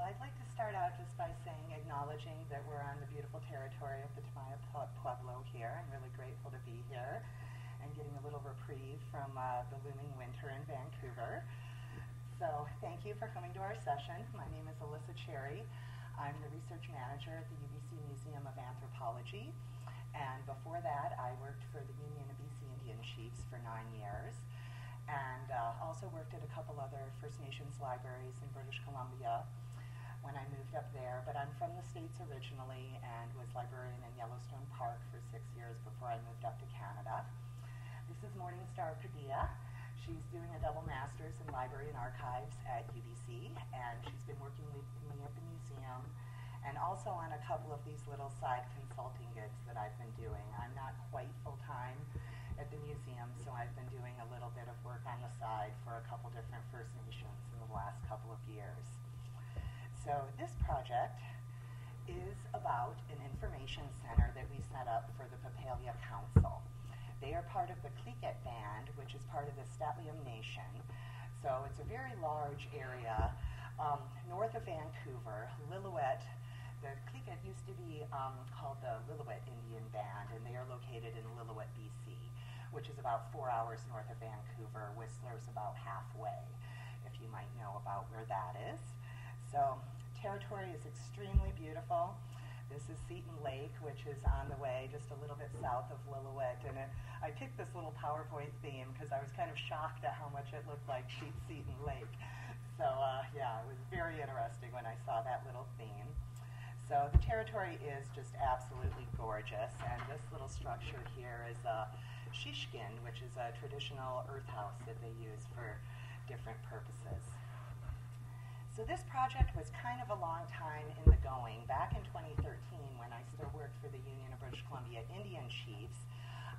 I'd like to start out just by saying, acknowledging that we're on the beautiful territory of the Santa Ana Pueblo here. I'm really grateful to be here and getting a little reprieve from the looming winter in Vancouver. So thank you for coming to our session. My name is Alissa Cherry. I'm the research manager at the UBC Museum of Anthropology. And before that, I worked for the Union of BC Indian Chiefs for 9 years. And also worked at a couple other First Nations libraries in British Columbia when I moved up there. But I'm from the States originally and was librarian in Yellowstone Park for 6 years before I moved up to Canada. This is Morningstar Padilla. She's doing a double master's in library and archives at UBC, and she's been working with me at the museum and also on a couple of these little side consulting gigs that I've been doing. I'm not quite full-time at the museum, so I've been doing a little bit of work on the side for a couple different First Nations in the last couple of years. So this project is about an information center that we set up for the Padilla Council. They are part of the Cliquet Band, which is part of the St'át'imc Nation. So it's a very large area north of Vancouver. Lillooet, the Cliquet used to be called the Lillooet Indian Band, and they are located in Lillooet, BC, which is about 4 hours north of Vancouver. Whistler's about halfway, if you might know about where that is. So territory is extremely beautiful. This is Seton Lake, which is on the way just a little bit south of Lillooet. And I picked this little PowerPoint theme because I was kind of shocked at how much it looked like Seton Lake. So yeah, it was very interesting when I saw that little theme. So the territory is just absolutely gorgeous. And this little structure here is a shishkin, which is a traditional earth house that they use for different purposes. So this project was kind of a long time in the going. Back in 2013, when I still worked for the Union of British Columbia Indian Chiefs,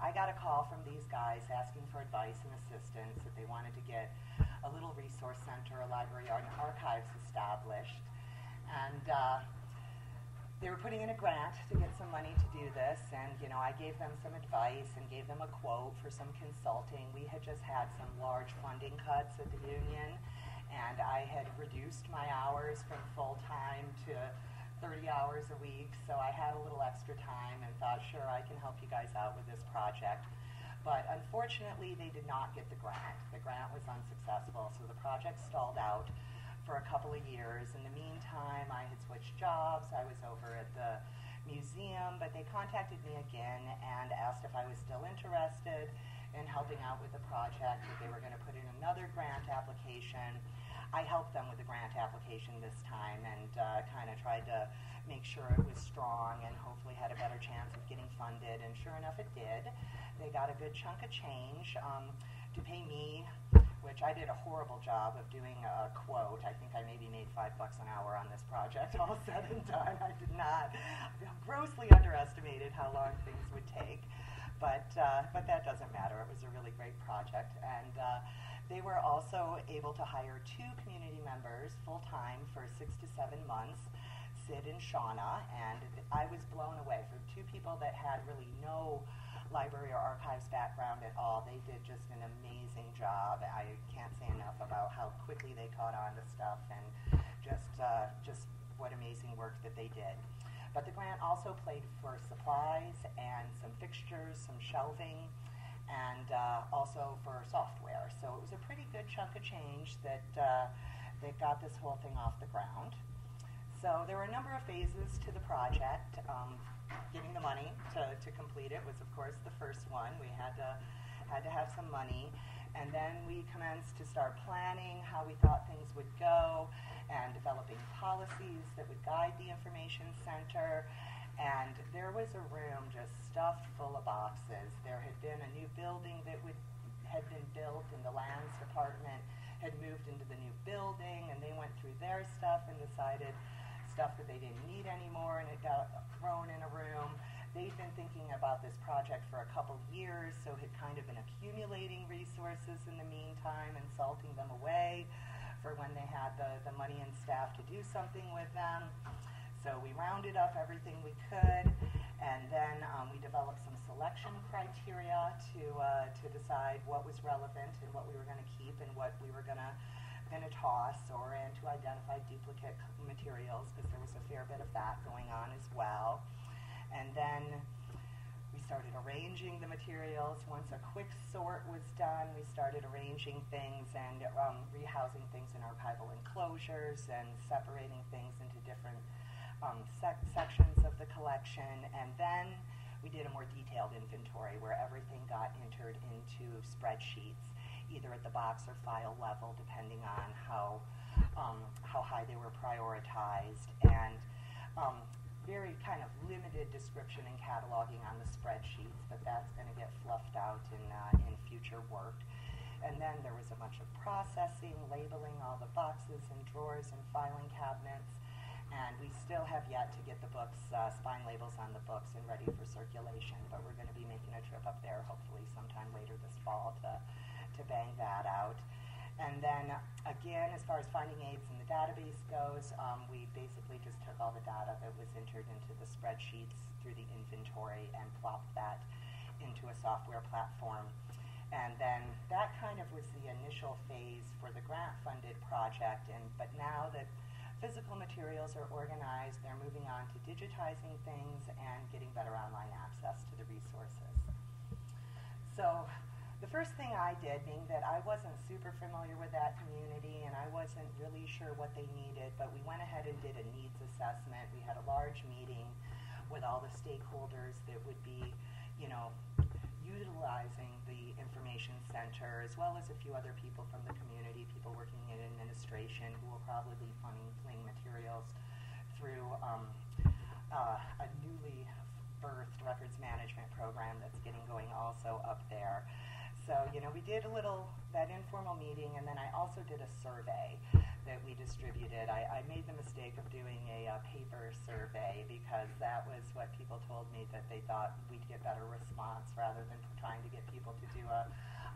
I got a call from these guys asking for advice and assistance, that they wanted to get a little resource center, a library, and archives established. And they were putting in a grant to get some money to do this, and I gave them some advice and gave them a quote for some consulting. We had just had some large funding cuts at the union, and I had reduced my hours from full-time to 30 hours a week, so I had a little extra time and thought, sure, I can help you guys out with this project. But unfortunately, they did not get the grant. The grant was unsuccessful, so the project stalled out for a couple of years. In the meantime, I had switched jobs. I was over at the museum, but they contacted me again and asked if I was still interested in helping out with the project, that they were going to put in another grant application. I helped them with the grant application this time and kind of tried to make sure it was strong and hopefully had a better chance of getting funded, and sure enough it did. They got a good chunk of change to pay me, which I did a horrible job of doing a quote. I think I maybe made $5 an hour on this project, all said and done. I did not. I grossly underestimated how long things would take, but that doesn't matter. It was a really great project, and they were also able to hire 2 community members full-time for 6 to 7 months, Sid and Shauna, and I was blown away. For 2 people that had really no library or archives background at all, they did just an amazing job. I can't say enough about how quickly they caught on to stuff and just what amazing work that they did. But the grant also paid for supplies and some fixtures, some shelving, and also for software. So it was a pretty good chunk of change that got this whole thing off the ground. So there were a number of phases to the project. Getting the money to complete it was, of course, the first one. We had to have some money. And then we commenced to start planning how we thought things would go and developing policies that would guide the information center. And there was a room just stuffed full of boxes. There had been a new building that had been built, and the lands department had moved into the new building, and they went through their stuff and decided stuff that they didn't need anymore, and it got thrown in a room. They'd been thinking about this project for a couple years, so had kind of been accumulating resources in the meantime and salting them away for when they had the money and staff to do something with them. So we rounded up everything we could, and then we developed some selection criteria to decide what was relevant and what we were going to keep and what we were going to in a toss and to identify duplicate materials, because there was a fair bit of that going on as well. And then we started arranging the materials. Once a quick sort was done, we started arranging things and rehousing things in archival enclosures and separating things into different sections of the collection. And then we did a more detailed inventory where everything got entered into spreadsheets, either at the box or file level, depending on how high they were prioritized, and very kind of limited description and cataloging on the spreadsheets, but that's going to get fluffed out in future work. And then there was a bunch of processing, labeling all the boxes and drawers and filing cabinets, and we still have yet to get the books, spine labels on the books and ready for circulation, but we're going to be making a trip up there hopefully sometime later this fall to bang that out. And then again, as far as finding aids in the database goes, we basically just took all the data that was entered into the spreadsheets through the inventory and plopped that into a software platform. And then that kind of was the initial phase for the grant-funded project. But now that physical materials are organized, they're moving on to digitizing things and getting better online access to the resources. So the first thing I did, being that I wasn't super familiar with that community and I wasn't really sure what they needed, but we went ahead and did a needs assessment. We had a large meeting with all the stakeholders that would be, utilizing the information center, as well as a few other people from the community, people working in administration who will probably be funneling materials through a newly birthed records management program that's getting going also up there. So, we did that informal meeting, and then I also did a survey that we distributed. I made the mistake of doing a paper survey because that was what people told me that they thought we'd get better response rather than trying to get people to do a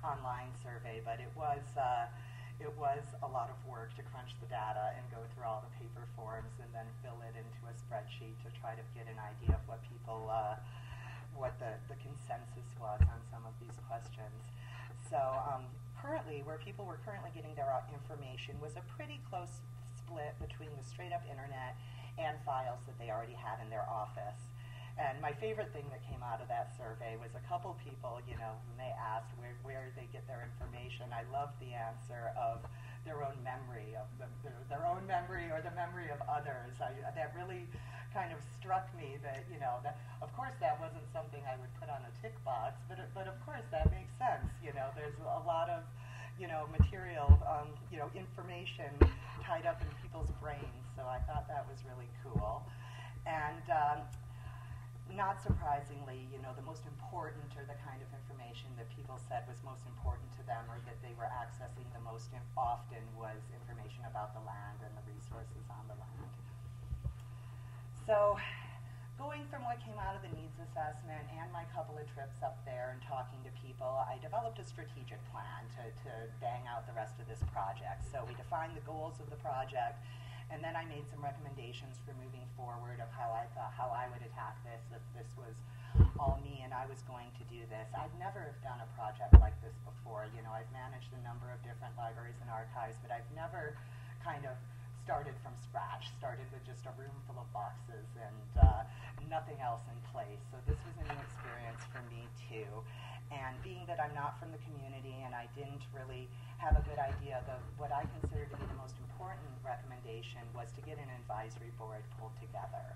online survey. But it was a lot of work to crunch the data and go through all the paper forms and then fill it into a spreadsheet to try to get an idea of what people what the consensus was on some of these questions. So currently, where people were currently getting their information was a pretty close split between the straight-up internet and files that they already had in their office. And my favorite thing that came out of that survey was a couple people, when they asked where they get their information, I loved the answer of their own memory, of their own memory or the memory of others. That really kind of struck me that, that of course that wasn't something I would put on a tick box, but of course that makes sense. There's a lot of, material, information tied up in people's brains, so I thought that was really cool. And not surprisingly, the most important, or the kind of information that people said was most important to them, or that they were accessing the most often, was information about the land and the resources on the land. So, going from what came out of the needs assessment and my couple of trips up there and talking to people, I developed a strategic plan to bang out the rest of this project. So we defined the goals of the project, and then I made some recommendations for moving forward of how I would attack this if this was all me and I was going to do this. I'd never have done a project like this before. I've managed a number of different libraries and archives, but I've never kind of started from scratch, started with just a room full of boxes and nothing else in place. So this was a new experience for me too. And being that I'm not from the community and I didn't really have a good idea, what I considered to be the most important recommendation was to get an advisory board pulled together.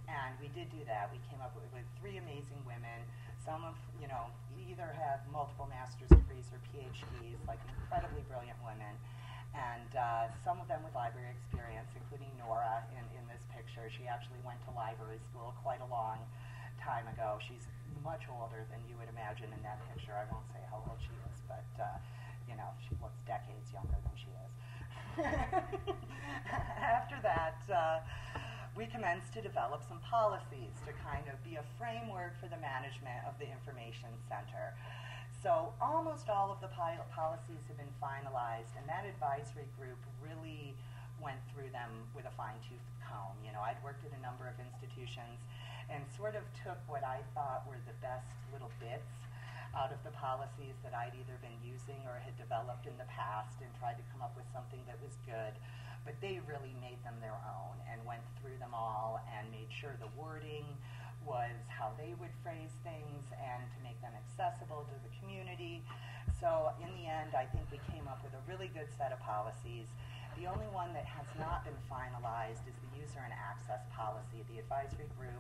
And we did do that. We came up with 3 amazing women. Some of, either have multiple master's degrees or PhDs, like incredibly brilliant women. And some of them with library experience, including Nora in this picture. She actually went to library school quite a long time ago. She's much older than you would imagine in that picture. I won't say how old she is, but she looks decades younger than she is. After that, we commenced to develop some policies to kind of be a framework for the management of the information center. So almost all of the policies have been finalized, and that advisory group really went through them with a fine-tooth comb. I'd worked at a number of institutions and sort of took what I thought were the best little bits out of the policies that I'd either been using or had developed in the past and tried to come up with something that was good. But they really made them their own and went through them all and made sure the wording was how they would phrase things and to make them accessible to the community. So in the end, I think we came up with a really good set of policies. The only one that has not been finalized is the user and access policy. The advisory group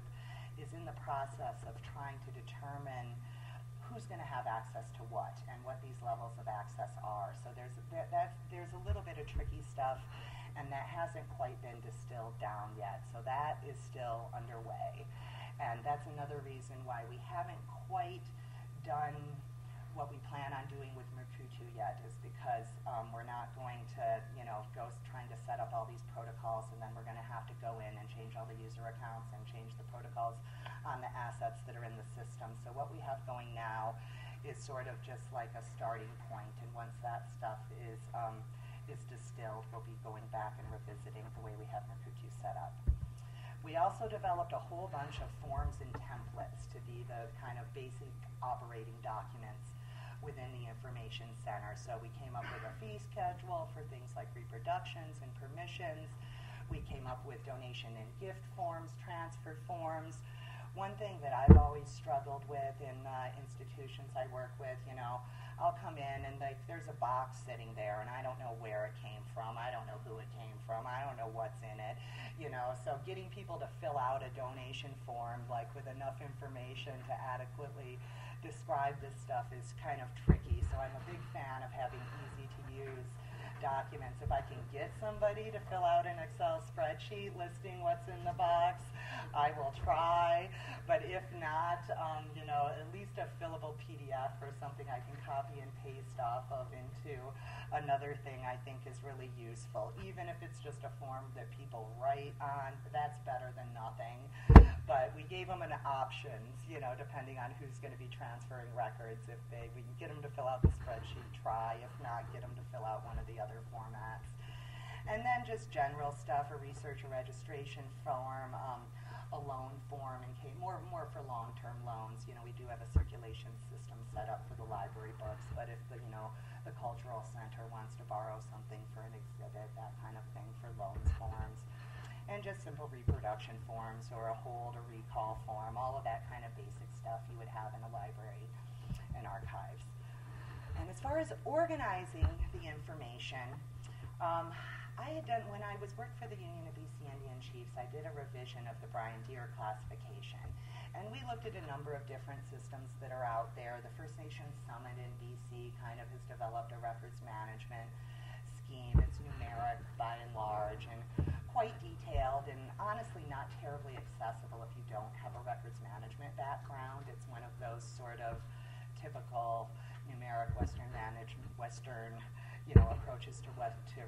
is in the process of trying to determine who's going to have access to what and what these levels of access are. So there's a little bit of tricky stuff, and that hasn't quite been distilled down yet. So that is still underway. And that's another reason why we haven't quite done what we plan on doing with Mercutu yet, is because we're not going to, go trying to set up all these protocols, and then we're going to have to go in and change all the user accounts and change the protocols on the assets that are in the system. So what we have going now is sort of just like a starting point, and once that stuff is distilled, we'll be going back and revisiting the way we have Mercutu set up. We also developed a whole bunch of forms and templates to be the kind of basic operating documents within the information center. So we came up with a fee schedule for things like reproductions and permissions. We came up with donation and gift forms, transfer forms. One thing that I've always struggled with in institutions I work with, I'll come in and there's a box sitting there and I don't know where it came from. I don't know who it came from. I don't know what's in it. So getting people to fill out a donation form with enough information to adequately describe this stuff is kind of tricky. So I'm a big fan of having easy to use documents. If I can get somebody to fill out an Excel spreadsheet listing what's in the box, I will try. But if not, at least a fillable PDF or something I can copy and paste off of into another thing I think is really useful. Even if it's just a form that people write on, that's better than nothing. But we gave them an options, depending on who's going to be transferring records. If we can get them to fill out the spreadsheet, try. If not, get them to fill out one of the other formats. And then just general stuff, a research or registration form, a loan form, more for long-term loans. We do have a circulation system set up for the library books, but if the cultural center wants to borrow something for an exhibit, that kind of thing, for loans forms. And just simple reproduction forms or a hold or recall form, all of that kind of basic stuff you would have in a library and archives. And as far as organizing the information, I had done, when I worked for the Union of BC Indian Chiefs, I did a revision of the Brian Deere classification. And we looked at a number of different systems that are out there. The First Nations Summit in BC kind of has developed a records management scheme. It's numeric by and large and quite detailed and honestly not terribly accessible if you don't have a records management background. It's one of those sort of typical numeric Western approaches to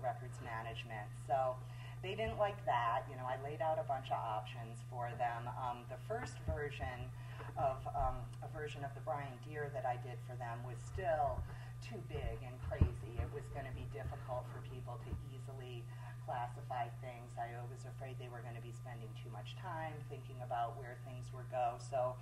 records management. So they didn't like that. I laid out a bunch of options for them. The first version of the Brian Deere that I did for them was still too big and crazy. It was going to be difficult for people to easily classify things. I was afraid they were going to be spending too much time thinking about where things would go. So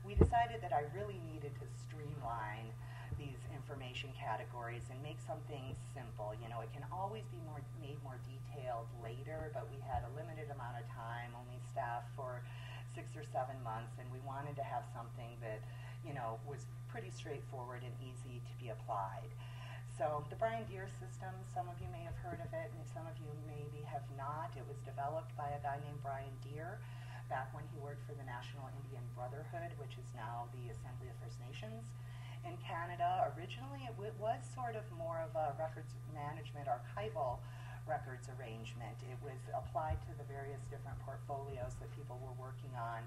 we decided that I really needed to streamline these information categories and make something simple. It can always be made more detailed later, but we had a limited amount of time, only staffed for 6 or 7 months, and we wanted to have something that, was pretty straightforward and easy to be applied. So the Brian Deere system, some of you may have heard of it, and some of you maybe have not. It was developed by a guy named Brian Deere back when he worked for the National Indian Brotherhood, which is now the Assembly of First Nations in Canada. Originally, it was sort of more of a records management, archival records arrangement. It was applied to the various different portfolios that people were working on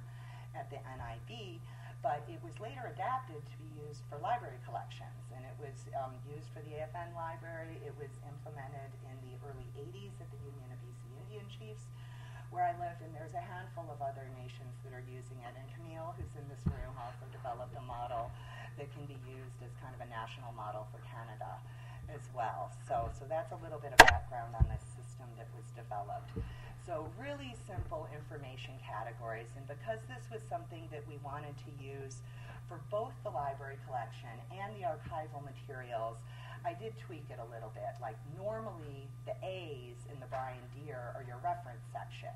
at the NIB, but it was later adapted to be used for library collections, and it was used for the AFN library. It was implemented in the early 80s at the Union of BC Indian Chiefs, where I lived, and there's a handful of other nations that are using it. And Camille, who's in this room, also developed a model that can be used as kind of a national model for Canada. as well. So that's a little bit of background on this system that was developed. So really simple information categories, and because this was something that we wanted to use for both the library collection and the archival materials, I did tweak it a little bit. Like normally the A's in the Brian Deere are your reference section,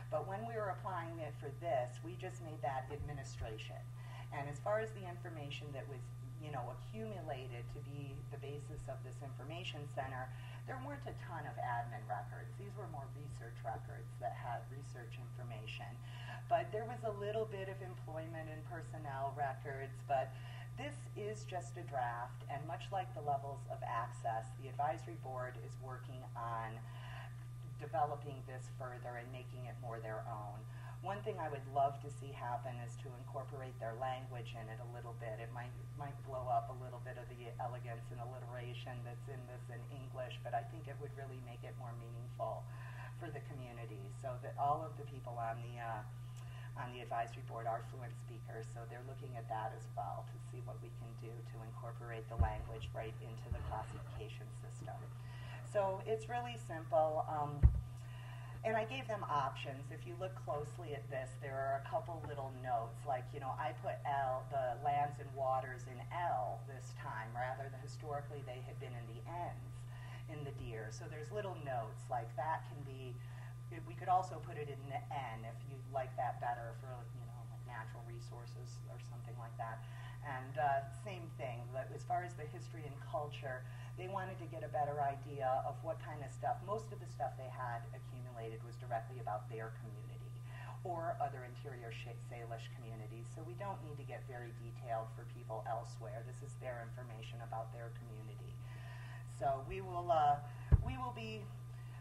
but when we were applying it for this, we just made that administration. And as far as the information that was accumulated to be the basis of this information center, there weren't a ton of admin records. These were more research records that had research information. But there was a little bit of employment and personnel records, but this is just a draft, and much like the levels of access, the advisory board is working on developing this further and making it more their own. One thing I would love to see happen is to incorporate their language in it a little bit. It might blow up a little bit of the elegance and alliteration that's in this in English, but I think it would really make it more meaningful for the community, so that all of the people on the advisory board are fluent speakers, so they're looking at that as well to see what we can do to incorporate the language right into the classification system. So it's really simple. And I gave them options. If you look closely at this, there are a couple little notes, like, I put L, the lands and waters, in L this time, rather than historically they had been in the N's in the Deer. So there's little notes, like that can be, we could also put it in the N if you like that better for, like natural resources or something like that. And same thing, as far as the history and culture, they wanted to get a better idea of what kind of stuff. Most of the stuff they had accumulated was directly about their community or other interior Salish communities, so we don't need to get very detailed for people elsewhere. This is their information about their community. So we will be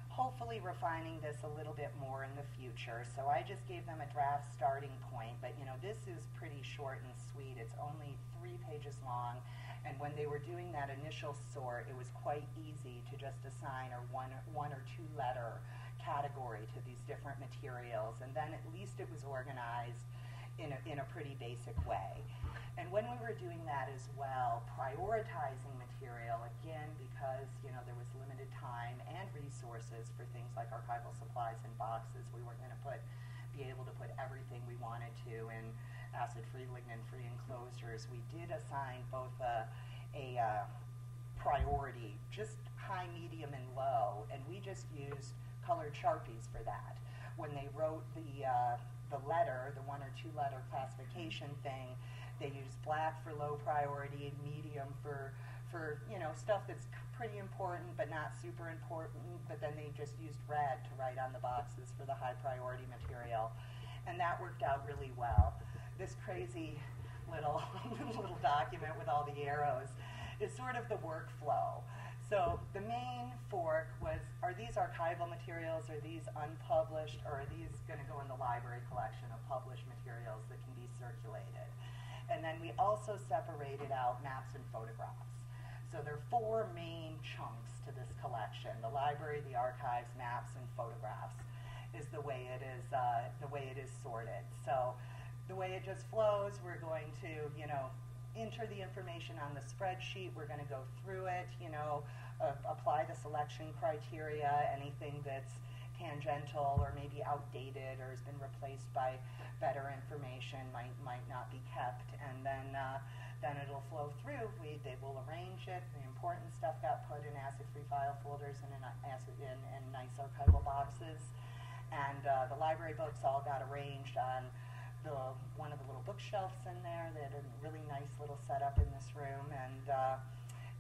hopefully refining this a little bit more in the future. So I just gave them a draft starting point, but this is pretty short and sweet. It's only 3 pages long, and when they were doing that initial sort, it was quite easy to just assign a one or two letter category to these different materials, and then at least it was organized in a pretty basic way. And when we were doing that as well, prioritizing material, again, because there was limited time and resources for things like archival supplies and boxes, we weren't going to be able to put everything we wanted to in acid-free, lignin-free enclosures. We did assign both a priority, just high, medium, and low, and we just used colored Sharpies for that. When they wrote the letter, the 1 or 2 letter classification thing, they used black for low priority, medium for stuff that's pretty important but not super important, but then they just used red to write on the boxes for the high priority material. And that worked out really well. This crazy little document with all the arrows is sort of the workflow. So the main fork was, are these archival materials, are these unpublished, or are these going to go in the library collection of published materials that can be circulated? And then we also separated out maps and photographs. So there are 4 main chunks to this collection: the library, the archives, maps, and photographs is the way it is sorted. So the way it just flows, we're going to enter the information on the spreadsheet. We're going to go through it, apply the selection criteria. Anything that's tangential or maybe outdated or has been replaced by better information might not be kept, and then it'll flow through. They will arrange it. The important stuff got put in acid-free file folders and in nice archival boxes, and the library books all got arranged on one of the little bookshelves in there. They had a really nice little setup in this room, and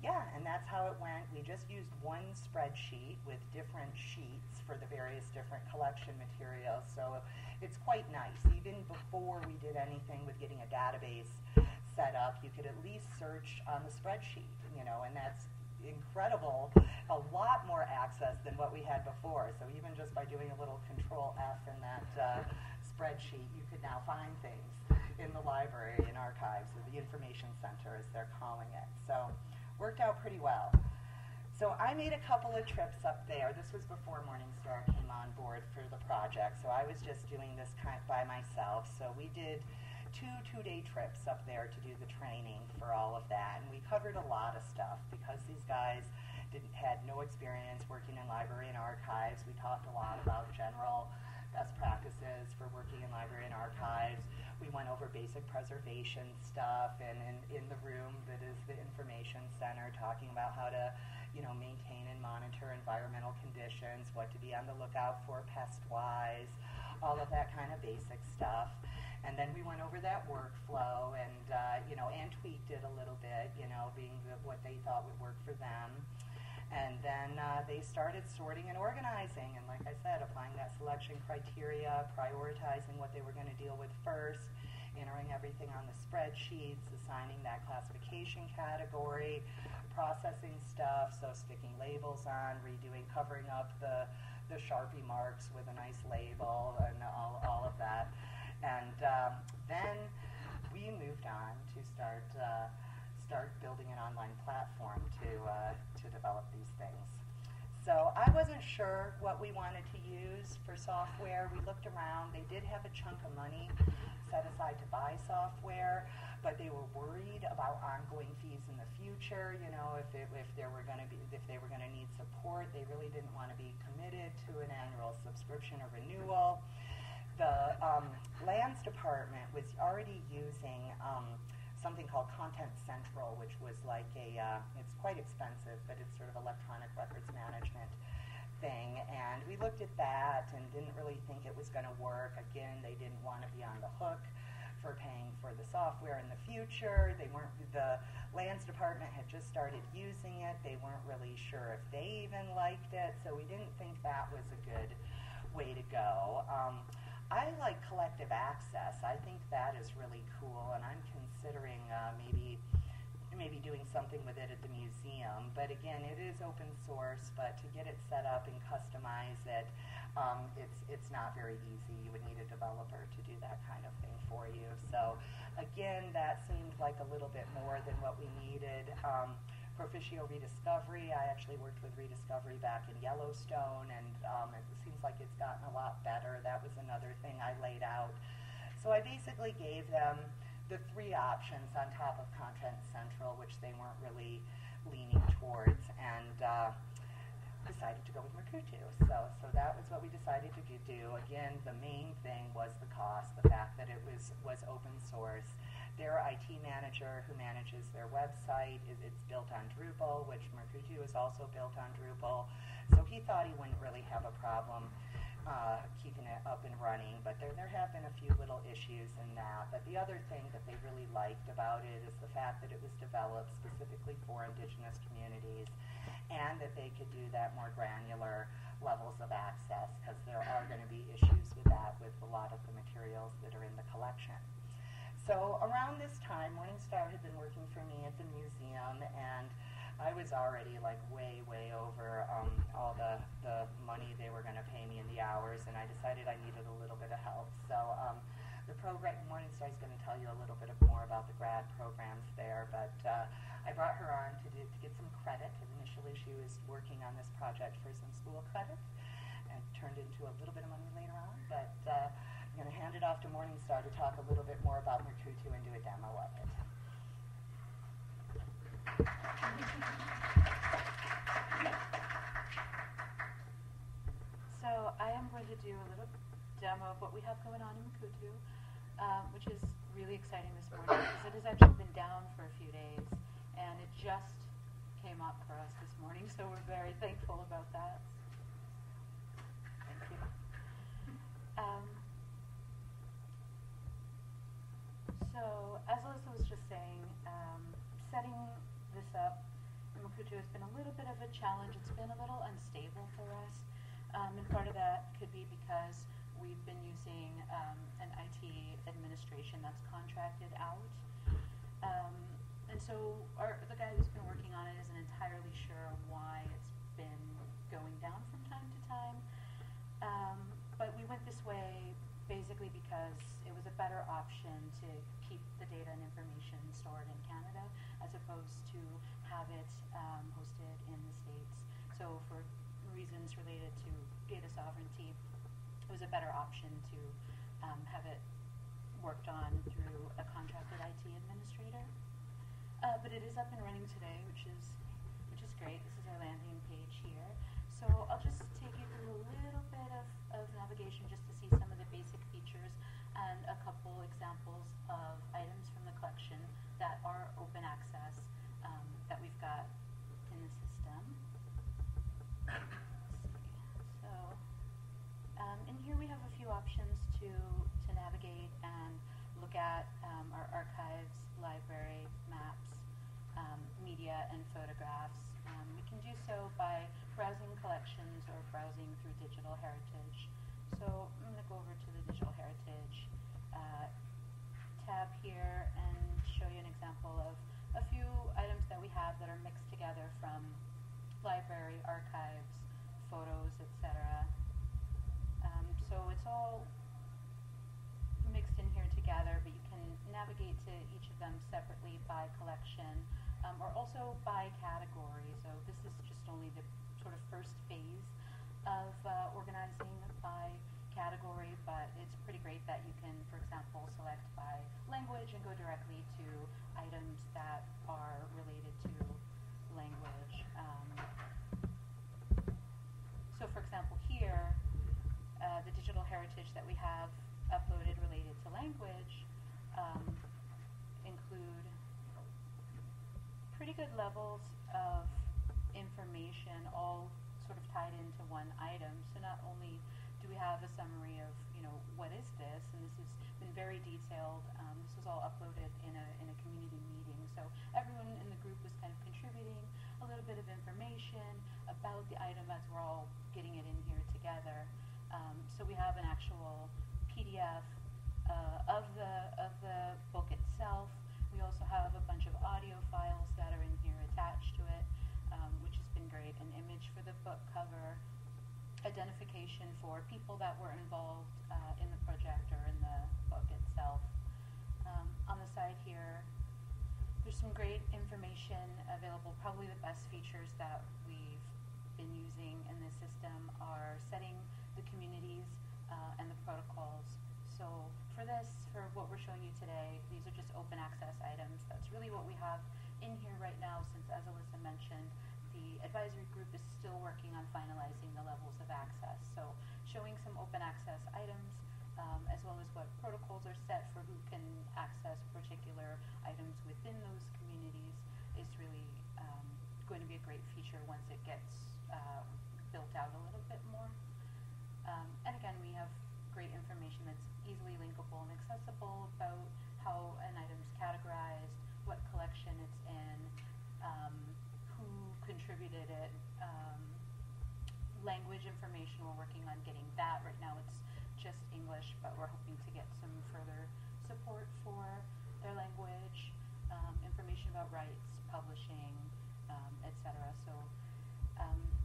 and that's how it went. We just used one spreadsheet with different sheets for the various different collection materials, so it's quite nice. Even before we did anything with getting a database set up, you could at least search on the spreadsheet, and that's incredible. A lot more access than what we had before. So even just by doing a little Control F in that spreadsheet, you could now find things in the library and archives, or the information center as they're calling it. So worked out pretty well. So I made a couple of trips up there. This was before Morningstar came on board for the project, so I was just doing this by myself. So we did 2 two-day trips up there to do the training for all of that, and we covered a lot of stuff because these guys had no experience working in library and archives. We talked a lot about general best practices for working in library and archives. We went over basic preservation stuff, and in the room that is the information center, talking about how to, maintain and monitor environmental conditions, what to be on the lookout for pest-wise, all of that kind of basic stuff. And then we went over that workflow, and and tweaked it a little bit, being what they thought would work for them. And then they started sorting and organizing, and like I said, applying that selection criteria, prioritizing what they were going to deal with first, entering everything on the spreadsheets, assigning that classification category, processing stuff, so sticking labels on, covering up the Sharpie marks with a nice label, and all of that. And then we moved on to start building an online platform to develop these things. So I wasn't sure what we wanted to use for software. We looked around. They did have a chunk of money set aside to buy software, but they were worried about ongoing fees in the future. If they were going to need support, they really didn't want to be committed to an annual subscription or renewal. The lands department was already using something called Content Central, which was like it's quite expensive, but it's sort of electronic records management thing. And we looked at that and didn't really think it was going to work. Again, they didn't want to be on the hook for paying for the software in the future. The lands department had just started using it. They weren't really sure if they even liked it, so we didn't think that was a good way to go. I like collective access. I think that is really cool, and I'm considering maybe doing something with it at the museum. But again, it is open source, but to get it set up and customize it, it's not very easy. You would need a developer to do that kind of thing for you. So again, that seemed like a little bit more than what we needed. Proficio Rediscovery, I actually worked with Rediscovery back in Yellowstone, and it seems like it's gotten a lot better. That was another thing I laid out. So I basically gave them the three options on top of Content Central, which they weren't really leaning towards, and decided to go with Mukutu. So that was what we decided to do. Again, the main thing was the cost, the fact that it was open source. Their IT manager who manages their website, it's built on Drupal, which Mukutu is also built on Drupal. So he thought he wouldn't really have a problem keeping it up and running, but there have been a few little issues in that. But the other thing that they really liked about it is the fact that it was developed specifically for Indigenous communities, and that they could do that more granular levels of access, because there are going to be issues with that with a lot of the materials that are in the collection. So around this time, Morningstar had been working for me at the museum, and I was already like way over all the money they were going to pay me in the hours, and I decided I needed a little bit of help. So the program, Morningstar is going to tell you a little bit more about the grad programs there, but I brought her on to get some credit. Initially, she was working on this project for some school credit, and turned into a little bit of money later on, but I'm going to hand it off to Morningstar to talk a little bit more about Mukutu and do a demo of it. So I am going to do a little demo of what we have going on in Mukutu, which is really exciting this morning because it has actually been down for a few days, and it just came up for us this morning, so we're very thankful about that. Thank you. So as Alyssa was just saying, setting this up in Mukutu has been a little bit of a challenge. It's been a little unstable for us, and part of that could be because we've been using an IT administration that's contracted out. And so the guy who's been working on it isn't entirely sure why it's been going down from time to time. But we went this way basically because it was a better option to keep the data and information stored in Canada as opposed to have it hosted in the States. So for reasons related to data sovereignty, it was a better option to have it worked on through a contracted IT administrator. But it is up and running today, which is great. This is our landing do so by browsing collections or browsing through digital heritage. So I'm going to go over to the digital heritage tab here and show you an example of a few items that we have that are mixed together from library, archives, photos, etc. So it's all mixed in here together, but you can navigate to each of them separately by collection or also by category. So this is just only the sort of first phase of organizing by category, but it's pretty great that you can, for example, select by language and go directly to items that are related to language. So for example here, the digital heritage that we have uploaded related to language include pretty good levels of information all sort of tied into one item. So not only do we have a summary of, what is this, and this has been very detailed. This was all uploaded in a community meeting. So everyone in the group was kind of contributing a little bit of information about the item as we're all getting it in here together. So we have an actual PDF of the book itself. We also have a bunch of audio files that are in here attached to it, which has been great. An image for the book cover, identification for people that were involved in the project or in the book itself. On the side here, there's some great information available. Probably the best features that we've been using in this system are setting the communities and the protocols. So for what we're showing you today, these are just open access items. That's really what we have in here right now, since, as Alissa mentioned, the advisory group is still working on finalizing the levels of access. So showing some open access items, as well as what protocols are set for who can access particular items within those communities is really going to be a great feature once it gets built out a little bit more. And again, we have great information that's easily linkable and accessible about how an item's categorized, what collection it's in, who contributed it, language information. We're working on getting that. Right now it's just English, but we're hoping to get some further support for their language, information about rights, publishing, etc. So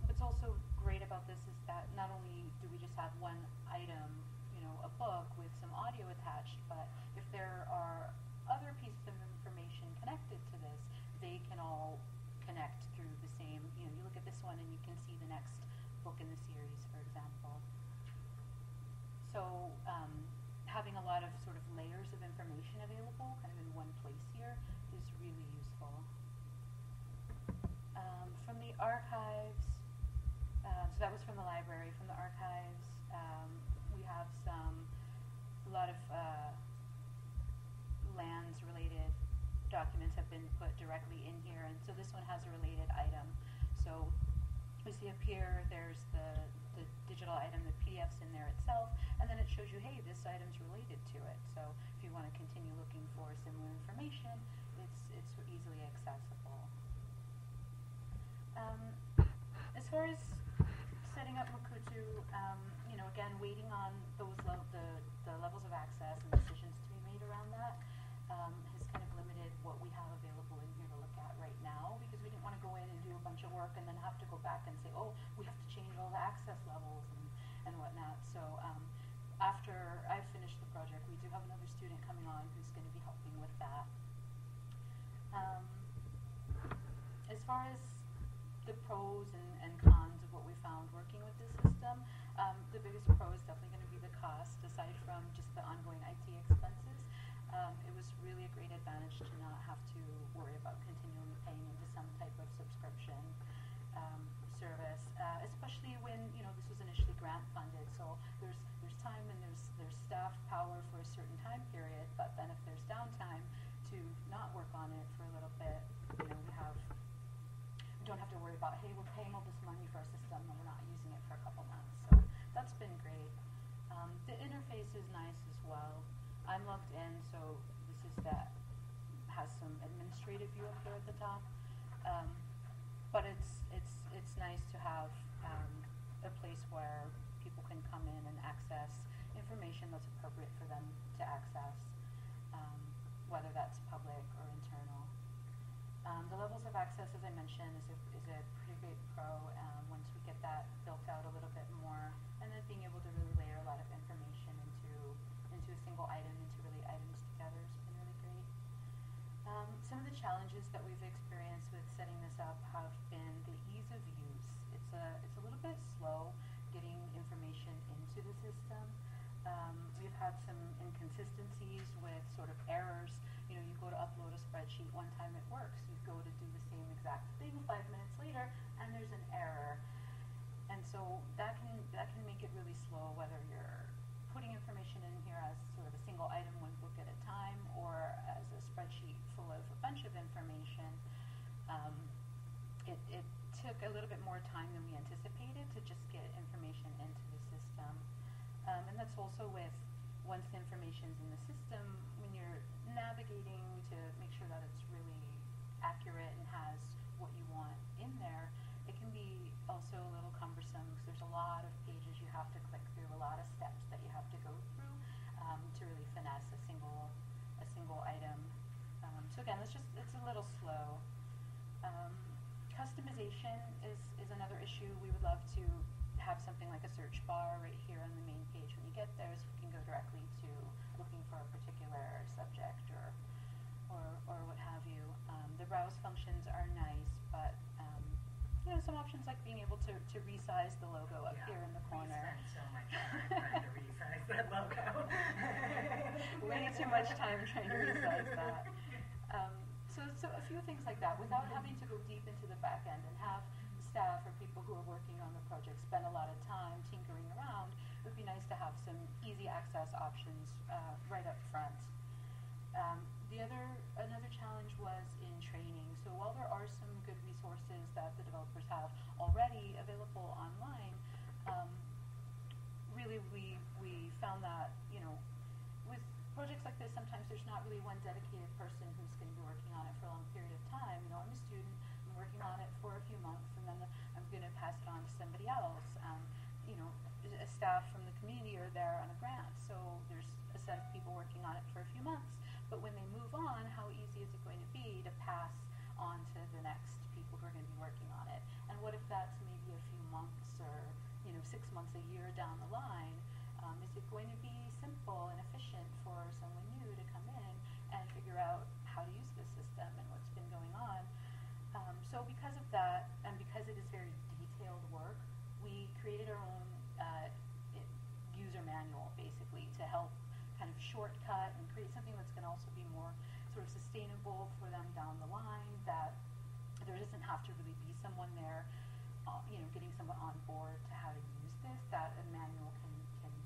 what's also great about this is that not only do we just have one item, a book with some audio attached, but if there are other pieces of information connected to this, they can all connect through the same, you look at this one and you can see the next book in the series, for example. So having a lot of sort of layers of information available kind of in one place here is really useful. From the archives, so that was from the library. From the archives, we have a lot of lands-related documents have been put directly in here, and so this one has a related item. So we see up here, there's the digital item, the PDF's in there itself, and then it shows you, hey, this item's related to it. So if you want to continue looking for similar information, it's easily accessible. As far as setting up Mukutu, again, waiting on those the levels of access and decisions to be made around that has kind of limited what we have available in here to look at right now, because we didn't want to go in and do a bunch of work and then have to go back and say, oh, we have to change all the access levels and whatnot. So after I've finished the project, we do have another student coming on who's going to be helping with that. As far as the pros and cons of what we found working with this system, the biggest pro is definitely going to be the cost, aside from just the ongoing IT expenses. It was really a great advantage to not have to worry about continually paying into some type of subscription service, especially when this was initially grant funded. So there's time and there's staff power for a certain time period, but then if there's downtime to not work on it for a little bit, we don't have to worry about, hey, we're paying all this money for a system and we're not using it for a couple months. So that's been great. The interface is nice as well. I'm logged in, so this is has some administrative view up here at the top. But it's appropriate for them to access, whether that's public or internal. The levels of access, as I mentioned, is a pretty great pro once we get that built out a little bit more, and then being able to really layer a lot of information into a single item, into really items together has been really great. Some of the challenges that we've experienced with setting this up have been the ease of use. It's a little bit slow getting information into the system. We've had some inconsistencies with sort of errors. You know, you go to upload a spreadsheet, one time it works. You go to do the same exact thing 5 minutes later, and there's an error. And so that can make it really slow, whether you're putting information in here as sort of a single item, one book at a time, or as a spreadsheet full of a bunch of information. It took a little bit more time than we anticipated to just get information into the system. And that's also with, once the information's in the system, when you're navigating to make sure that it's really accurate and has what you want in there, it can be also a little cumbersome because there's a lot of pages you have to click through, a lot of steps that you have to go through to really finesse a single item. So again, it's a little slow. Customization is another issue. We would love to have something like a search bar right here on the main page when you get there, so we can go directly to looking for a particular subject or what have you. The browse functions are nice, but you know, some options like being able to resize the logo up here in the corner. We spent so much time trying to resize that logo. Way too much time trying to resize that. So a few things like that, without having to go deep into the back end and have staff or people who are working on the project spend a lot of time tinkering around. It would be nice to have some easy access options right up front. Another challenge was in training. So while there are some good resources that the developers have already available online, really we found that, you know, with projects like this, sometimes there's not really one dedicated person who's going to be working on it for a long period of time. You know, I'm a student, I'm working on it for a few months, and then I'm going to pass it on to somebody else. You know, a staff from the community are there on a grant, so there's a set of people working on it for a few months. But when they move on, how easy is it going to be to pass on to the next people who are going to be working on it? And what if that's maybe a few months or, you know, 6 months, a year down the line? Is it going to be simple and efficient for someone new to come in and figure out how to use this system and what's been going on? So because of that, and because it is very detailed work, we created our own user manual, basically, to help kind of shortcut and create something that's going to also be more sort of sustainable for them down the line, that there doesn't have to really be someone there, you know, getting someone on board to how to use this, that a manual can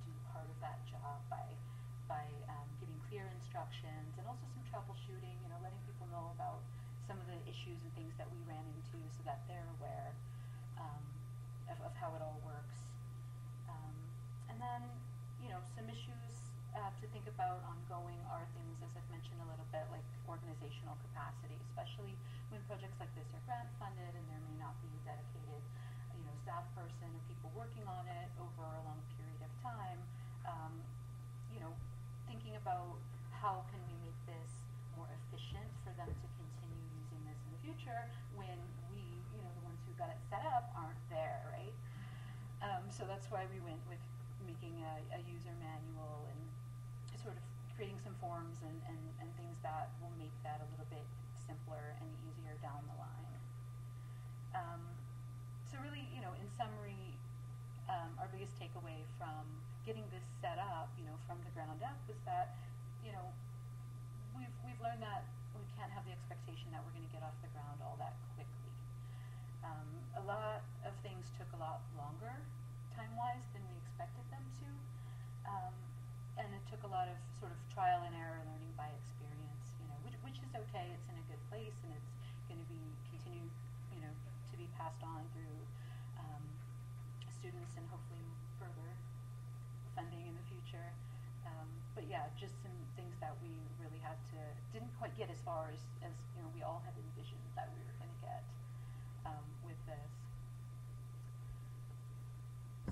do part of that job by giving clear instructions and also some troubleshooting, you know, letting people know about some of the issues and things that we ran into so that they're aware of how it all works. And then, you know, some issues to think about ongoing are things, as I've mentioned a little bit, like organizational capacity, especially when projects like this are grant funded and there may not be a dedicated, you know, staff person or people working on it over a long period of time. You know, thinking about how can we make this more efficient for them to continue using this in the future when we, you know, the ones who got it set up aren't there, right? So that's why we went with making a user manual and sort of creating some forms and things that will make that a little bit simpler and easier down the line. So really, you know, in summary, our biggest takeaway from getting this set up, you know, from the ground up was that, you know, we've learned that we can't have the expectation that we're going to get off the ground all that quickly. A lot of things took a lot longer time-wise than we expected them to. And it took a lot of sort of trial and error, learning by experience, you know, which is okay. It's in a good place, and it's going to be continue, you know, to be passed on through students and hopefully further funding in the future. But yeah, just some things that we really didn't quite get as far as you know, we all had envisioned that we were going to get with this.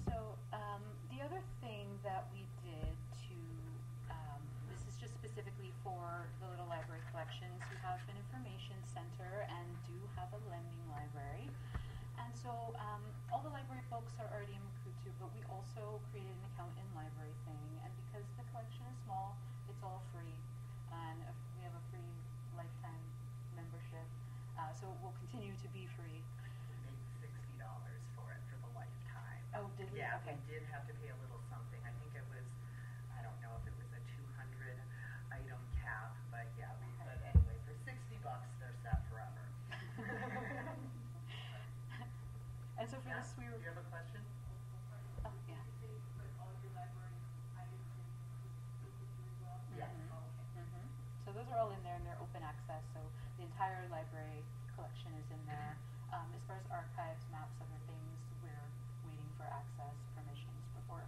So the other thing that we did to specifically for the little library collections, we have an information center and do have a lending library. And so all the library books are already in Makutu, but we also created an account in Library Thing. And because the collection is small, it's all free. And we have a free lifetime membership. So it will continue to be free. We paid $60 for it for the lifetime. Oh, did we? Yeah, Okay. we did have to pay a little something. I think it was, I don't know if it was a 200 item cap, but yeah, but anyway, for $60 they're set forever. And so for this, we were. Do you have a question? Oh, yeah. Yes. So those are all in there, and they're open access. So the entire library collection is in there. As far as archives, maps, other things, we're waiting for access permissions before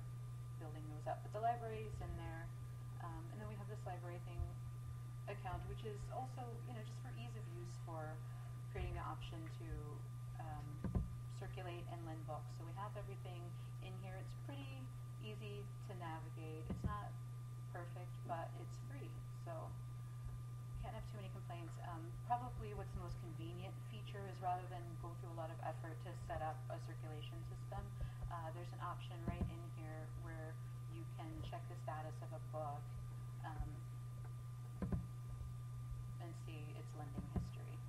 building those up. But the library is in there, and then we have this Library Thing account, which is also, just for ease of use, for creating the option to circulate and lend books. So we have everything in here. It's pretty easy to navigate. It's not perfect, but it's free. So can't have too many complaints. Probably what's the most convenient feature is, rather than go through a lot of effort to set up a circulation system, there's an option right in here where you can check the status of a book and see its lending history.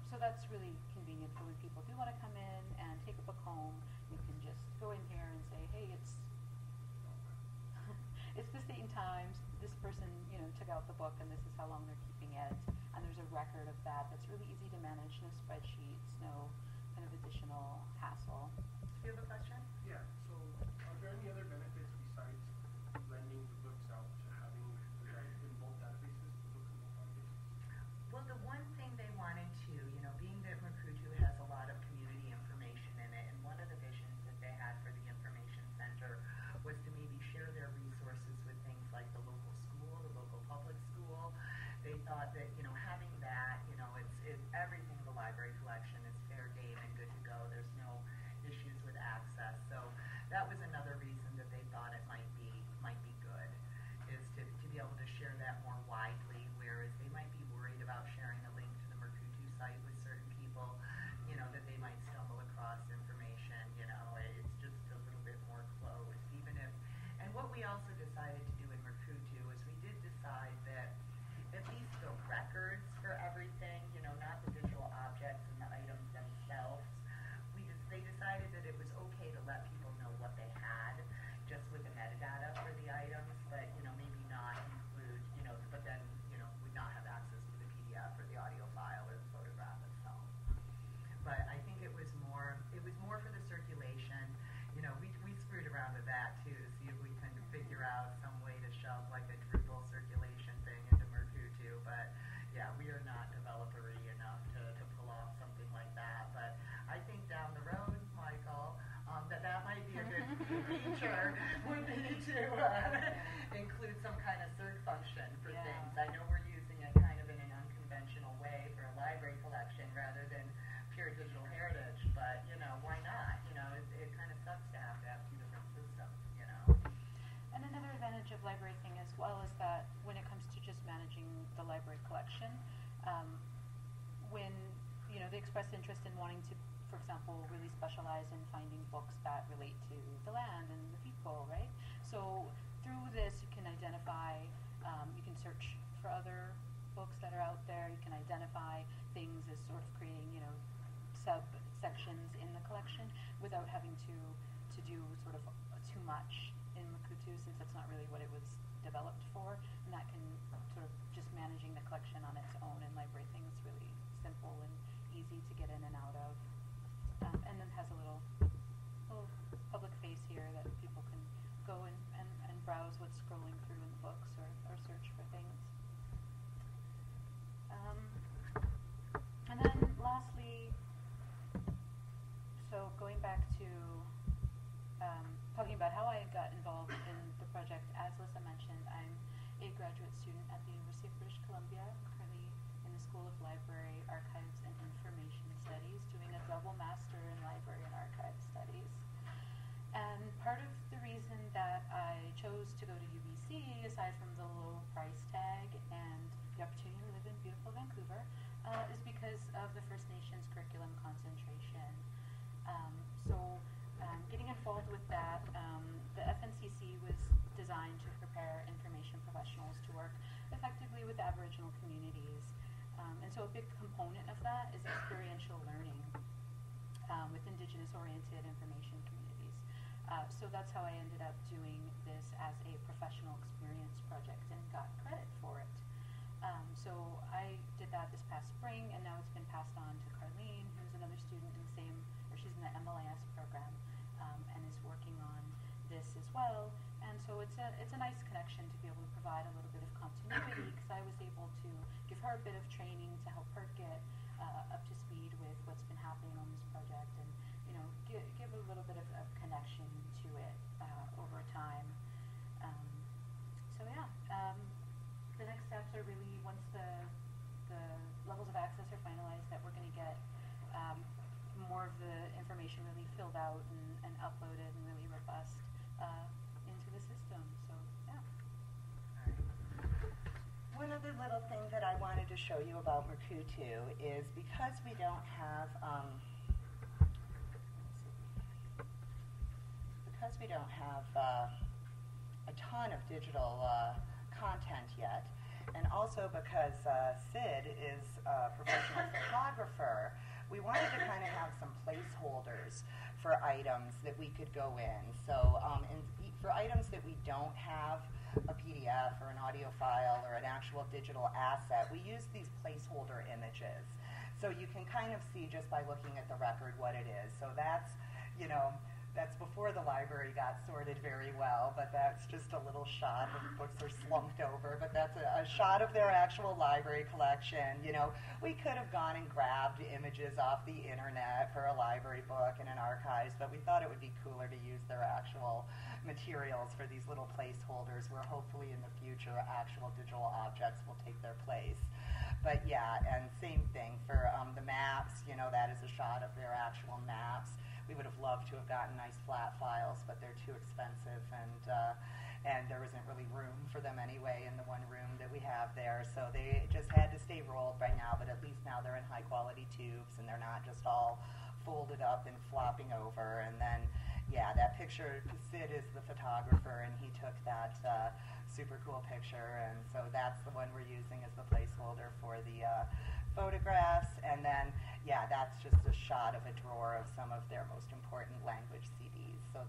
So that's really convenient for when people do want to come in and take a book home. You can just go in here and say, hey, it's this date and time. This person, took out the book, and this is how long they're keeping it. And there's a record of that. That's really easy to manage. No spreadsheets, no kind of additional hassle. Do you have a question? Yeah. So, are there any other benefits besides lending the books out to having in both databases, the books in both databases? Well, the one thing they wanted to, being that Makutu has a lot of community information in it, and one of the visions that they had for the information center was to maybe share their resources with things like the local school, the local public school. They thought that, having that, it's everything in the library collection is fair game and good to go. There's no issues with access. So that was another reason that they thought it might be good, is to be able to share that more widely, whereas they might be worried about sharing a link to the Makutu site with certain people, that they might stumble across information, it's just a little bit more closed. And what we also decided to do in Makutu is we did decide that at least the records for everything, not the digital objects and the items themselves, they decided that it was okay to let people know what they had, just with the metadata for the items, but maybe not include, but then would not have access to the PDF or the audio file or the photograph itself. But I think it was more for the circulation. We screwed around with that too, to see if we can figure out some way to shove like a Drupal circulation thing into Makutu. But yeah, we are not developer-y enough to pull off something like that. But I think down the road, Michael, that might be a good feature, would be to include some kind of search function for things. I know we're using it kind of in an unconventional way for a library collection rather than pure digital heritage, but why not? It kind of sucks to have two different systems, And another advantage of Library Thing as well is that when it comes to just managing the library collection, when they express interest in wanting to, for example, really specialize in finding books that relate to the land and the people, right? So through this, you can identify, you can search for other books that are out there. You can identify things as sort of creating, subsections in the collection without having to do sort of too much in Makutu, since that's not really what it was developed for. And that can sort of just managing the collection on its own, and Library Thing is really simple and easy to get in and out of. And then has a little public face here that people can go and browse what's scrolling through in the books or search for things. And then lastly, so going back to talking about how I got involved in the project, as Alyssa mentioned, I'm a graduate student at the University of British Columbia, currently in the School of Library, Archives, and Information Studies, doing a double master in Library and Archive Studies. And part of the reason that I chose to go to UBC, aside from the low price designed to prepare information professionals to work effectively with Aboriginal communities. And so a big component of that is experiential learning with Indigenous-oriented information communities. So that's how I ended up doing this as a professional experience project and got credit for it. So I did that this past spring, and now it's been passed on to Carlene, who's another student in the same, or she's in the MLIS program, and is working on this as well. And so it's a nice connection to be able to provide a little bit of continuity, because I was able to give her a bit of training to help her get up to speed with what's been happening on this project, and give a little bit of connection to it over time. So yeah. The next steps are really, once the levels of access are finalized, that we're going to get more of the information really filled out and uploaded and really robust into the system. So, yeah. One other little thing that I wanted to show you about Mukutu is because we don't have a ton of digital content yet, and also because Sid is a professional photographer, we wanted to kind of have some placeholders for items that we could go in. So for items that we don't have a PDF or an audio file or an actual digital asset, we use these placeholder images. So you can kind of see just by looking at the record what it is. So that's, that's before the library got sorted very well, but that's just a little shot when books are slumped over, but that's a shot of their actual library collection. We could have gone and grabbed images off the internet for a library book and an archives, but we thought it would be cooler to use their actual materials for these little placeholders where hopefully in the future actual digital objects will take their place. But yeah, and same thing for the maps, that is a shot of their actual maps. We would have loved to have gotten nice flat files, but they're too expensive, and there isn't really room for them anyway in the one room that we have there. So they just had to stay rolled by now, but at least now they're in high quality tubes, and they're not just all folded up and flopping over. And then, yeah, that picture, Sid is the photographer, and he took that super cool picture, and so that's the one we're using as the placeholder for the photographs. And then, yeah, that's just a shot of a drawer of some of their most important language CDs. So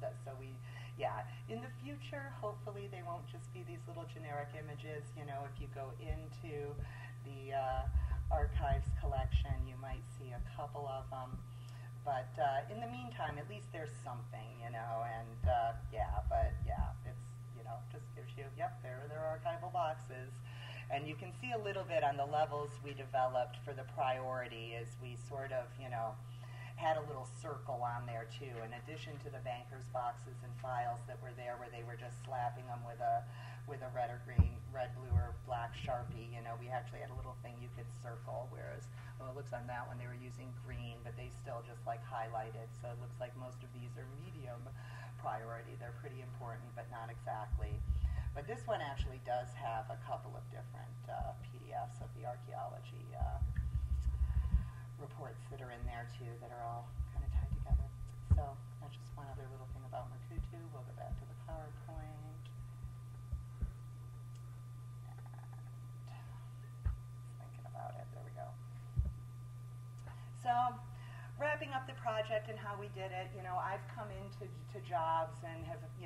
in the future, hopefully they won't just be these little generic images. If you go into the archives collection, you might see a couple of them. But in the meantime, at least there's something, and it's, just gives you, there are their archival boxes. And you can see a little bit on the levels we developed for the priority as we sort of, had a little circle on there too, in addition to the bankers boxes and files that were there where they were just slapping them with a red or green, red, blue, or black Sharpie. We actually had a little thing you could circle, whereas, it looks on that one they were using green, but they still just highlighted. So it looks like most of these are medium priority. They're pretty important, but not exactly. But this one actually does have a couple of different PDFs of the archaeology reports that are in there too, that are all kind of tied together. So that's just one other little thing about Mukutu. We'll go back to the PowerPoint. And thinking about it. There we go. So wrapping up the project and how we did it, I've come into jobs and have, it's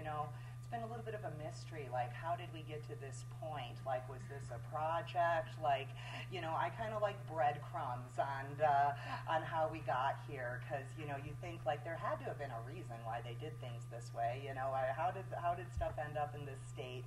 been a little bit of a mystery, how did we get to this point? Was this a project? I kind of like breadcrumbs on how we got here, because, you think there had to have been a reason why they did things this way, how did stuff end up in this state?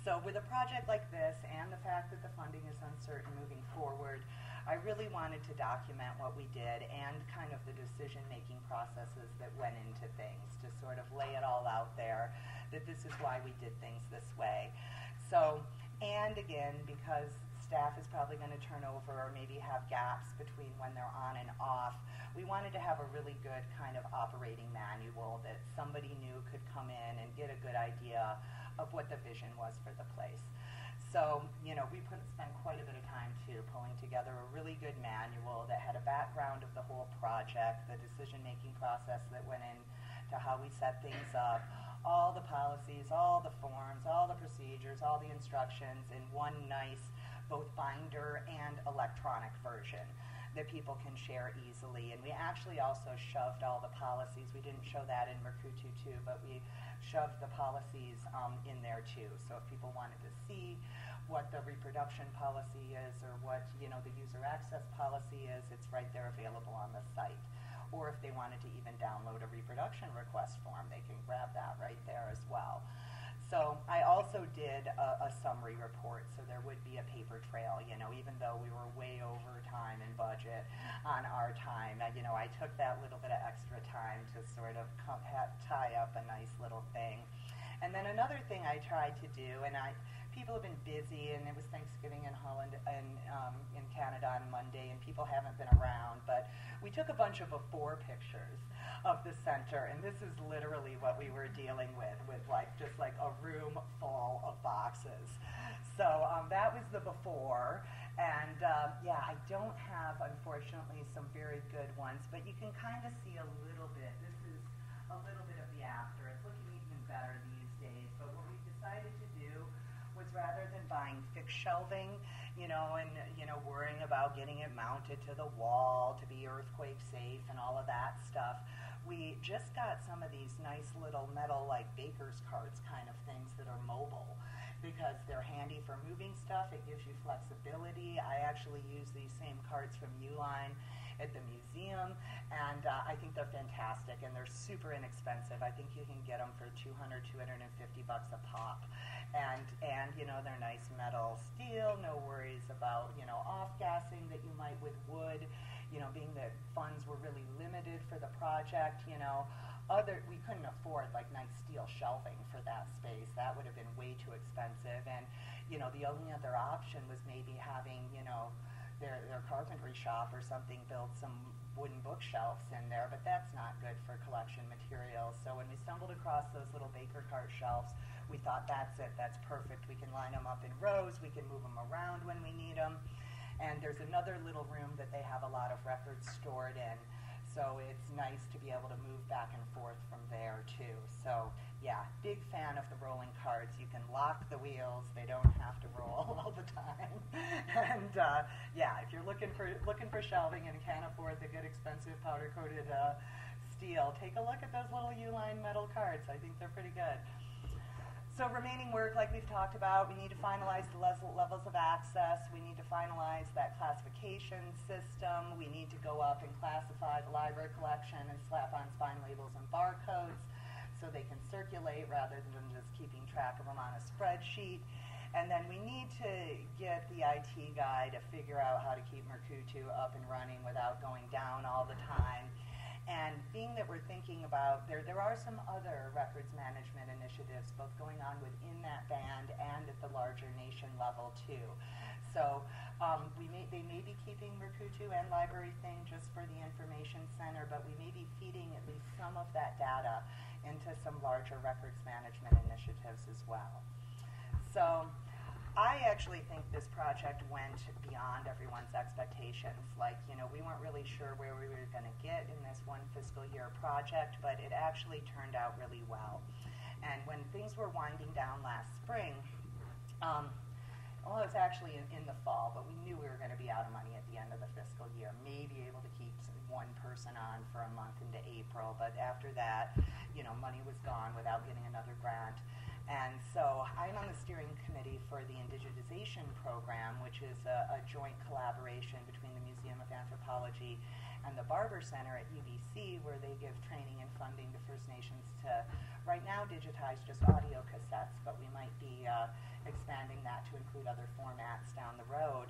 So with a project like this and the fact that the funding is uncertain moving forward, I really wanted to document what we did and kind of the decision-making processes that went into things, to sort of lay it all out there, that this is why we did things this way. So, and again, because staff is probably going to turn over or maybe have gaps between when they're on and off, we wanted to have a really good kind of operating manual that somebody new could come in and get a good idea of what the vision was for the place. So, we spent quite a bit of time too pulling together a really good manual that had a background of the whole project, the decision-making process that went in to how we set things up, all the policies, all the forms, all the procedures, all the instructions in one nice both binder and electronic version that people can share easily. And we actually also shoved all the policies. We didn't show that in Mercutu 2, but we shoved the policies in there too. So if people wanted to see what the reproduction policy is or what the user access policy is, it's right there available on the site. Or if they wanted to even download a reproduction request form, they can grab that right there as well. So I also did a summary report, so there would be a paper trail, even though we were way over time and budget on our time. I took that little bit of extra time to sort of tie up a nice little thing. And then another thing I tried to do, and people have been busy, and it was Thanksgiving in Holland and in Canada on Monday, and people haven't been around, but we took a bunch of before pictures of the center, and this is literally what we were dealing with just like a room full of boxes. So that was the before, and I don't have, unfortunately, some very good ones, but you can kind of see a little bit. This is a little bit of the after. It's looking even better these days, but what we decided to do was, rather than buying fixed shelving, and worrying about getting it mounted to the wall to be earthquake safe and all of that stuff, we just got some of these nice little metal, like baker's carts kind of things that are mobile, because they're handy for moving stuff. It gives you flexibility. I actually use these same carts from Uline at the museum, and I think they're fantastic, and they're super inexpensive. I think you can get them for $200, $250 a pop, and they're nice metal steel. No worries about off-gassing that you might with wood. Being that funds were really limited for the project, we couldn't afford like nice steel shelving for that space. That would have been way too expensive, and the only other option was maybe having their carpentry shop or something build some wooden bookshelves in there, but that's not good for collection materials. So when we stumbled across those little baker cart shelves, we thought, that's it, that's perfect. We can line them up in rows, we can move them around when we need them. And there's another little room that they have a lot of records stored in, so it's nice to be able to move back and forth from there too. So yeah, big fan of the rolling carts. You can lock the wheels; they don't have to roll all the time. And if you're looking for shelving and can't afford the good, expensive powder-coated steel, take a look at those little Uline metal carts. I think they're pretty good. So remaining work, like we've talked about, we need to finalize the levels of access. We need to finalize that classification system. We need to go up and classify the library collection and slap on spine labels and barcodes so they can circulate rather than just keeping track of them on a spreadsheet. And then we need to get the IT guy to figure out how to keep Mercutu up and running without going down all the time. And being that we're thinking about, there are some other records management initiatives both going on within that band and at the larger nation level too. So they may be keeping Mercutu and Library Thing just for the information center, but we may be feeding at least some of that data into some larger records management initiatives as well. So I actually think this project went beyond everyone's expectations. We weren't really sure where we were going to get in this one fiscal year project, but it actually turned out really well. And when things were winding down last spring, it was actually in the fall, but we knew we were going to be out of money at the end of the fiscal year, maybe able to keep one person on for a month into April, but after that, money was gone without getting another grant. And so I'm on the steering committee for the Indigitization Program, which is a joint collaboration between the Museum of Anthropology and the Barber Center at UBC, where they give training and funding to First Nations to, right now, digitize just audio cassettes, but we might be expanding that to include other formats down the road.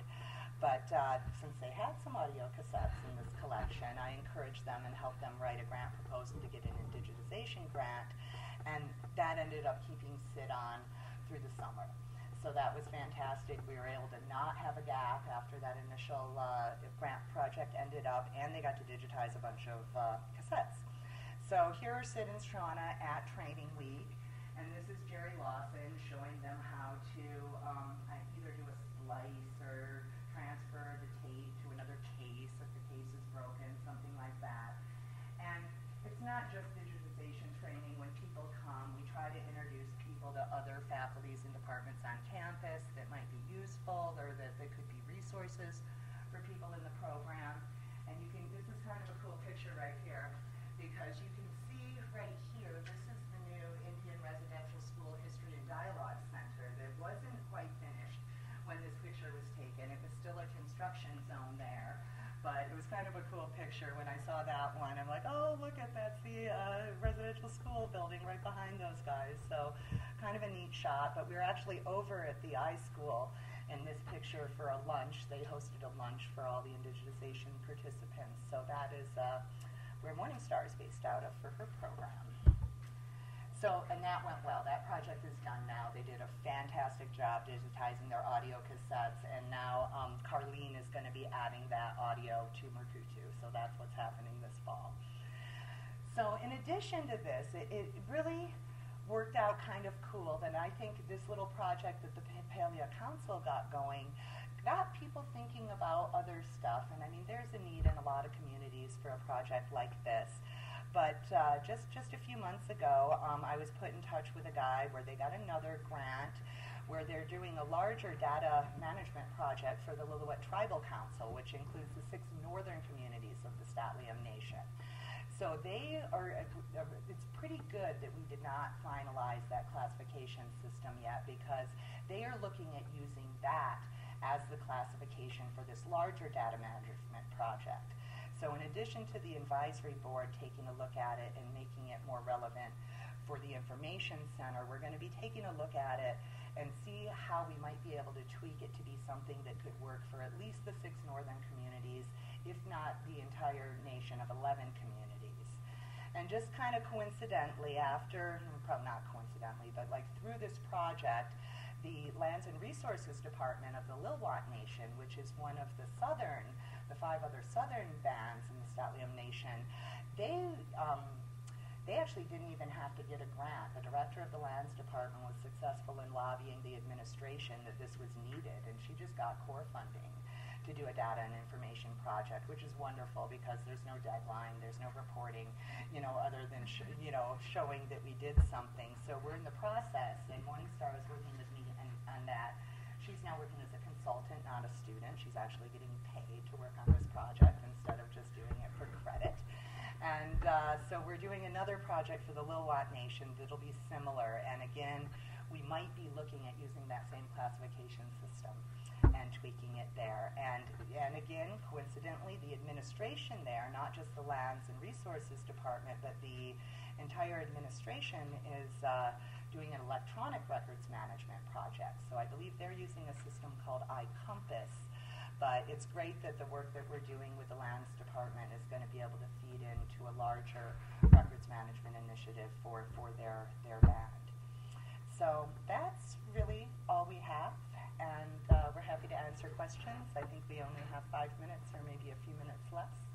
But since they had some audio cassettes in this collection, I encouraged them and helped them write a grant proposal to get an Indigitization grant. And that ended up keeping Sid on through the summer. So that was fantastic. We were able to not have a gap after that initial grant project ended up, and they got to digitize a bunch of cassettes. So here are Sid and Shauna at Training Week, and this is Jerry Lawson showing them how to either do a splice or transfer the tape to another case if the case is broken, something like that. And it's not just digitization training, when people come, we try to introduce people to other faculties and departments on campus that might be useful or that could be resources for people in the program. And this is kind of a cool picture right here, because you can see right here, this is the new Indian Residential School History and Dialogue Center that wasn't quite finished when this picture was taken. It was still a construction zone there. But it was kind of a cool picture when I saw that one. I'm like, oh, look at that's the residential school building right behind those guys. So kind of a neat shot. But we were actually over at the iSchool in this picture for a lunch. They hosted a lunch for all the indigenization participants. So that is where Morningstar is based out of for her program. So, and that went well. That project is done now. They did a fantastic job digitizing their audio cassettes, and now Carlene is going to be adding that audio to Merkutu. So that's what's happening this fall. So in addition to this, it really worked out kind of cool that I think this little project that the Padilla Council got going got people thinking about other stuff. And I mean, there's a need in a lot of communities for a project like this. But just a few months ago, I was put in touch with a guy where they got another grant where they're doing a larger data management project for the Lillooet Tribal Council, which includes the 6 northern communities of the St'át'imc Nation. So they are, it's pretty good that we did not finalize that classification system yet, because they are looking at using that as the classification for this larger data management project. So in addition to the advisory board taking a look at it and making it more relevant for the information center, we're going to be taking a look at it and see how we might be able to tweak it to be something that could work for at least the 6 northern communities, if not the entire nation of 11 communities. And just kind of coincidentally after, probably not coincidentally, but like through this project, the Lands and Resources Department of the Lil'wat Nation, which is one of the 5 other southern bands in the St'át'imc Nation, they actually didn't even have to get a grant. The director of the Lands Department was successful in lobbying the administration that this was needed, and she just got core funding to do a data and information project, which is wonderful because there's no deadline, there's no reporting, other than showing that we did something. So we're in the process, and Morningstar is working with me on that. She's now working as a consultant, not a student. She's actually getting paid to work on this project instead of just doing it for credit. And so we're doing another project for the Lil'wat Nation that'll be similar. And again, we might be looking at using that same classification system and tweaking it there. And again, coincidentally, the administration there, not just the Lands and Resources Department, but the entire administration is doing an electronic records management project. So I believe they're using a system called iCompass. But it's great that the work that we're doing with the Lands Department is going to be able to feed into a larger records management initiative for their band. So that's really all we have, and we're happy to answer questions. I think we only have 5 minutes or maybe a few minutes left.